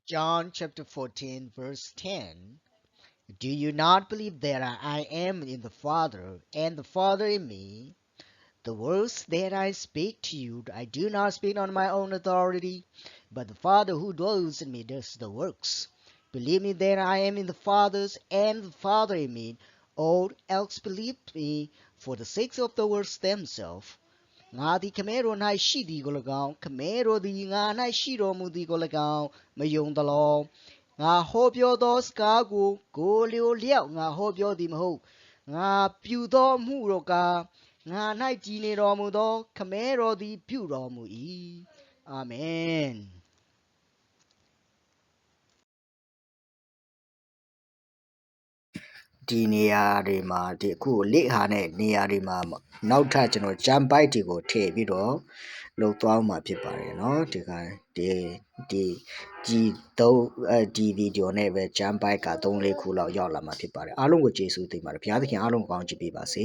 John chapter 14 verse 10. Do you not believe that I am in the Father, and the Father in me? The words that I speak to you, I do not speak on my own authority, but the Father who dwells in me does the works. Believe me that I am in the Father, and the Father in me, or else believe me for the sake of the words themselves. ငါသည်ခမဲတော်၌ရှိသည်ကို၎င်းခမဲတော်သည်ငါ၌ရှိတော်မူသည်ကို၎င်းမယုံသလောငါဟောပြောသောစကားကိုလျော်လျောက်ငါဟောပြောသည်မဟုတ်ငါပြုသောမှုတော်ကားငါ၌ကြည်နေတော်မူသောခမဲတော်သည်ပြုတော်မူ၏အာမင်ဒီနေရာတွေမှာဒီအခုလိဟာနဲ့နေရာတွေမှာနောက်ထပ်ကျွန်တော်ဂျမ်ပိုက်တွေကိုထည့်ပြီးတော့လုံသွားမှာဖြစ်ပါတယ်เนาะဒီဒီဗီဒီယိုနဲ့ပဲဂျမ်ပိုက်က3-4ခုလောက်ရောက်လာမှာဖြစ်ပါတယ်အားလုံးကိုကျေးဇူးတင်ပါတယ်ဘုရားသခင်အားလုံးကိုကောင်းချီးပေးပါစေ